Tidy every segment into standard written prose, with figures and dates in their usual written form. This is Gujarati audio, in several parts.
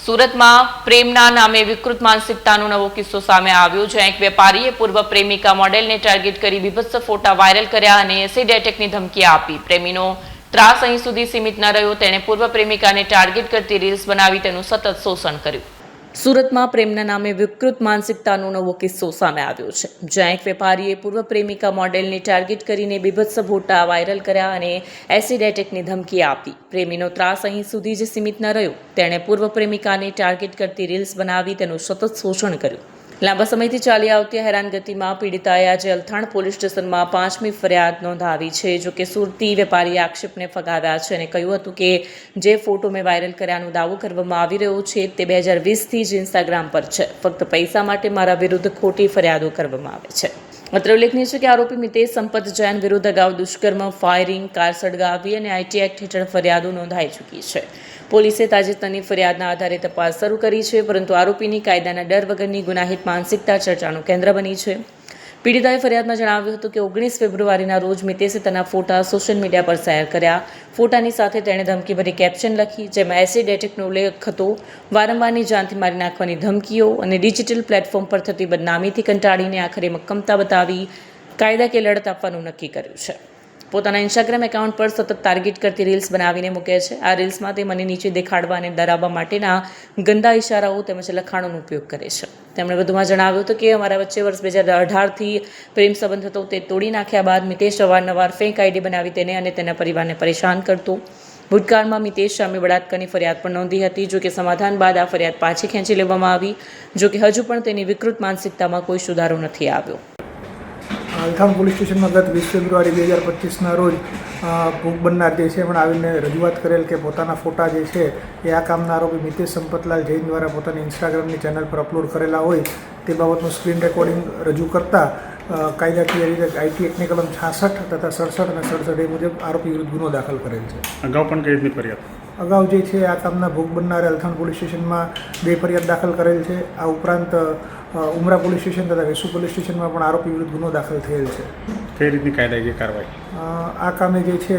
સુરતમાં પ્રેમના નામે વિકૃત માનસિકતાનો નવો કિસ્સો સામે આવ્યો, જ્યાં એક વેપારીએ પૂર્વ પ્રેમિકા મોડેલને ટાર્ગેટ કરી બીભત્સ ફોટા વાયરલ કર્યા અને એસિડ એટેકની ધમકી આપી. પ્રેમીનો ત્રાસ અહીં સુધી સીમિત ન રહ્યો, તેણે પૂર્વ પ્રેમિકાને ટાર્ગેટ કરતી રીલ્સ બનાવી તેનું સતત શોષણ કર્યું. સુરતમાં પ્રેમના નામે વિકૃત માનસિકતાનો નવો કિસ્સો સામે આવ્યો છે, જ્યાં એક વેપારીએ પૂર્વ પ્રેમિકા મોડેલને ટાર્ગેટ કરીને બીભત્સ ફોટા વાયરલ કર્યા અને એસિડ એટેકની ધમકી આપી. પ્રેમીનો ત્રાસ અહીં સુધી જ સીમિત ન રહ્યો, તેણે પૂર્વ પ્રેમિકાને ટાર્ગેટ કરતી રીલ્સ બનાવી તેનું સતત શોષણ કર્યું. લાંબા સમયથી ચાલી આવતી હેરાનગતિમાં પીડિતાએ આજે અલથાણ પોલીસ સ્ટેશનમાં 5મી ફરિયાદ નોંધાવી છે. જોકે સુરતી વેપારીએ આક્ષેપને ફગાવ્યા છે અને કહ્યું હતું કે જે ફોટો મેં વાયરલ કર્યાનો દાવો કરવામાં આવી રહ્યો છે તે 2020થી જ ઇન્સ્ટાગ્રામ પર છે. ફક્ત પૈસા માટે મારા વિરુદ્ધ ખોટી ફરિયાદો કરવામાં આવે છે. અત્રે ઉલ્લેખનીય છે કે આરોપી મિતેશ સંપત જૈન વિરુદ્ધ અગાઉ દુષ્કર્મ, ફાયરિંગ, કાર સળગાવી અને આઈટી એક્ટ હેઠળ ફરિયાદો નોંધાઈ ચૂકી છે. પોલીસે તાજેતરની ફરિયાદના આધારે તપાસ શરૂ કરી છે, પરંતુ આરોપીની કાયદાના ડર વગરની ગુનાહિત માનસિકતા ચર્ચાનું કેન્દ્ર બની છે. પીડિતાએ ફરિયાદમાં જણાવ્યું હતું કે 19 ફેબ્રુઆરીના રોજ મિતેશે તેના ફોટા સોશિયલ મીડિયા પર શેર કર્યા. ફોટાની સાથે તેણે ધમકીભરી કેપ્શન લખી, જેમાં એસિડ એટેકનો ઉલ્લેખ હતો. વારંવારની જાનથી મારી નાખવાની ધમકીઓ અને ડિજિટલ પ્લેટફોર્મ પર થતી બદનામીથી કંટાળીને આખરે મક્કમતા બતાવી કાયદાકીય લડત આપવાનું નક્કી કર્યું છે. પોતાના ઇન્સ્ટાગ્રામ એકાઉન્ટ પર સતત ટાર્ગેટ કરતી રીલ્સ બનાવીને મૂકે છે. આ રીલ્સમાં તે મને નીચે દેખાડવા અને ડરાવવા માટેના ગંદા ઇશારાઓ તેમજ લખાણોનો ઉપયોગ કરે છે. તેમણે વધુમાં જણાવ્યું હતું કે અમારા વચ્ચે વર્ષ 2018થી પ્રેમ સંબંધ હતો. તે તોડી નાખ્યા બાદ મિતેશ અવારનવાર ફેક આઈડી બનાવી તેને અને તેના પરિવારને પરેશાન કરતો. ભૂતકાળમાં મિતેશ સામે બળાત્કારની ફરિયાદ પણ નોંધી હતી. જોકે સમાધાન બાદ આ ફરિયાદ પાછી ખેંચી લેવામાં આવી. જોકે હજુ પણ તેની વિકૃત માનસિકતામાં કોઈ સુધારો નથી આવ્યો. અલથાણ પોલીસ સ્ટેશનમાં ગત 20 ફેબ્રુઆરી 2025ના રોજ ભોગ બનનાર જે છે એમણે આવીને રજૂઆત કરેલ કે પોતાના ફોટા જે છે એ આ કામના આરોપી મિતેશ સંપતલાલ જૈન દ્વારા પોતાની ઇન્સ્ટાગ્રામની ચેનલ પર અપલોડ કરેલા હોય તે બાબતનું સ્ક્રીન રેકોર્ડિંગ રજૂ કરતા કાયદાકીય રીતે આઈટી એક્ટની કલમ 66 તથા 67 અને 67 એ મુજબ આરોપી વિરુદ્ધ ગુનો દાખલ કરેલ છે. અગાઉ પણ કઈ રીતની ફરિયાદ? અગાઉ જે છે આ કામના ભોગ બનનારે અલથાણ પોલીસ સ્ટેશનમાં 2 ફરિયાદ દાખલ કરેલ છે. આ ઉપરાંત ઉમરા પોલીસ સ્ટેશન તથા વેસુ પોલીસ સ્ટેશનમાં પણ આરોપી વિરુદ્ધ ગુનો દાખલ થયેલ છે. કઈ રીતની કાયદાકીય કાર્યવાહી? આ કામે જે છે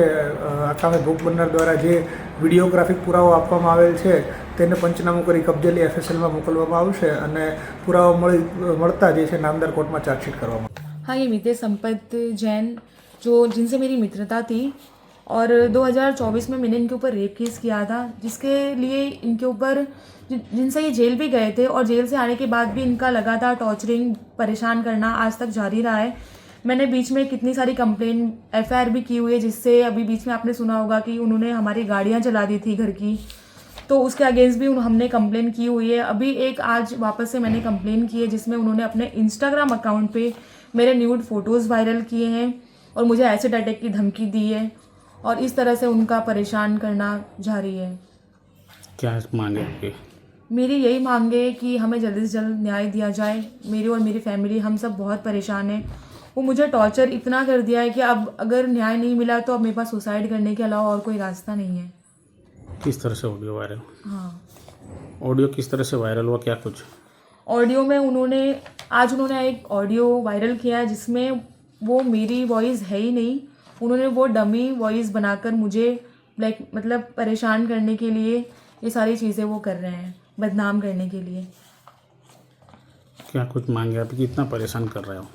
આ કામે ભોગ બનનાર દ્વારા જે વિડીયોગ્રાફિક પુરાવો આપવામાં આવેલ છે તેને પંચનામું કરી કબજે લઈ FSLમાં મોકલવામાં આવશે અને પુરાવો મળતા જે છે નામદાર કોર્ટમાં ચાર્જशीट કરવામાં. हाँ, ये मितेश संपत जैन जो जिनसे मेरी मित्रता थी और 2024 में मैंने इनके ऊपर रेप केस किया था, जिसके लिए इनके ऊपर जिनसे ये जेल भी गए थे और जेल से आने के बाद भी इनका लगातार टॉर्चरिंग, परेशान करना आज तक जारी रहा है. मैंने बीच में कितनी सारी कंप्लेन FIR भी की हुई है, जिससे अभी बीच में आपने सुना होगा कि उन्होंने हमारी गाड़ियाँ जला दी थी घर की, तो उसके अगेंस्ट भी हमने कंप्लेन की हुई है. अभी एक आज वापस से मैंने कंप्लेन की है, जिसमें उन्होंने अपने इंस्टाग्राम अकाउंट पे मेरे न्यूड फ़ोटोज़ वायरल किए हैं और मुझे एसिड अटैक की धमकी दी है और इस तरह से उनका परेशान करना जारी है. क्या मांगे आपकी? मेरी यही मांग है कि हमें जल्दी से जल्द न्याय दिया जाए. मेरी और मेरी फैमिली हम सब बहुत परेशान हैं. वो मुझे टॉर्चर इतना कर दिया है कि अब अगर न्याय नहीं मिला तो अब मेरे पास सुसाइड करने के अलावा और कोई रास्ता नहीं है. किस तरह से ऑडियो वायरल? हाँ, ऑडियो किस तरह से वायरल हुआ, क्या कुछ? ऑडियो में उन्होंने एक ऑडियो वायरल किया है जिसमें वो मेरी वॉइस है ही नहीं. उन्होंने वो डमी वॉइस बनाकर मुझे मतलब परेशान करने के लिए ये सारी चीज़ें वो कर रहे हैं, बदनाम करने के लिए. क्या कुछ मांगे आप? कितना परेशान कर रहे हो?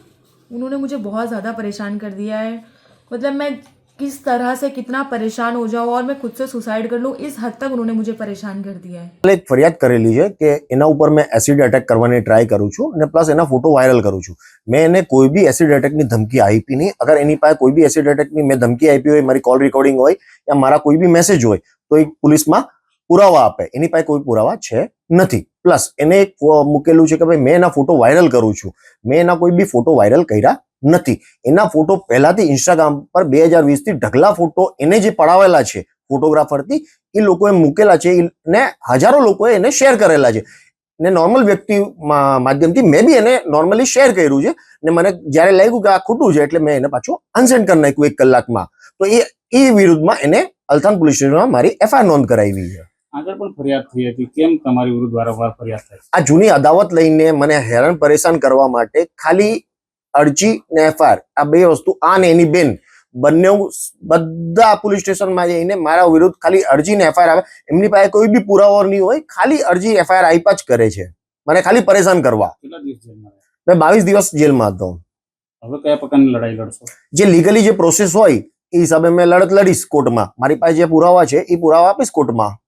उन्होंने मुझे बहुत ज़्यादा परेशान कर दिया है. मतलब मैं किस तरह से कितना परेशान हो जाऊँ और मैं खुद से सुसाइड कर लूँ, इस हद तक उन्होंने मुझे परेशान कर दिया है. એક ફરિયાદ કરેલી છે કે એના ઉપર મેં એસિડ એટેક કરવાની ટ્રાય કરું છું અને પ્લસ એના ફોટો વાયરલ કરું છું. મેં એને કોઈ બી એસિડ એટેકની ધમકી આપી નહીં. અગર એની પાસે કોઈ બી એસિડ એટેકની મેં ધમકી આપી હોય, મારી કોલ રેકોર્ડિંગ હોય યા મારા કોઈ બી મેસેજ હોય તો એ પોલીસમાં પુરાવા આપે. એની પાસે કોઈ પુરાવા છે નથી. પ્લસ એને એક મૂકેલું છે કે ભાઈ મેં એના ફોટો વાયરલ કરું છું. મેં એના કોઈ બી ફોટો વાયરલ કર્યા નથી. એના ફોટો પહેલાથી ઇન્સ્ટાગ્રામ પર 2020થી ઢગલા ફોટો એને જે પડાવેલા છે ફોટોગ્રાફરથી એ લોકોએ મૂકેલા છે ને હજારો લોકોએ એને શેર કરેલા છે ને નોર્મલ વ્યક્તિ માધ્યમથી મેં બી એને નોર્મલી શેર કર્યું છે ને મને જ્યારે લાગ્યું કે આ ખોટું છે એટલે મેં એને પાછું અનસેન્ડ કરી નાખ્યું 1 કલાકમાં. તો એ વિરુદ્ધમાં એને અલથાણ પોલીસ સ્ટેશનમાં મારી FIR નોંધ કરાવી છે. આગળ પણ ફરિયાદ થઈ હતી, કેમ તમારી વિરુદ્ધ વારંવાર ફરિયાદ થાય? આ જૂની અદાવત લઈને મને હેરાન પરેશાન કરવા માટે ખાલી અરજી ને FIR આ બે વસ્તુ, આ ને એની બેન બંને બધા પોલીસ સ્ટેશનમાં જઈને મારા વિરુદ્ધ ખાલી અરજી ને એફઆઈઆર આવે. એમની પાસે કોઈ બી પુરાવો નહીં હોય, ખાલી અરજી એફઆઈઆર આપ્યા જ કરે છે, મને ખાલી પરેશાન કરવા. કેટલા દિવસ જેલમાં રહ્યા? મેં 22 દિવસ જેલમાં હતો. હવે કયા પ્રકારની લડાઈ લડશો? જે લીગલી જે પ્રોસેસ હોય એ હિસાબે મેં લડત લડીશ કોર્ટમાં. મારી પાસે જે પુરાવા છે એ પુરાવા આપીશ કોર્ટમાં.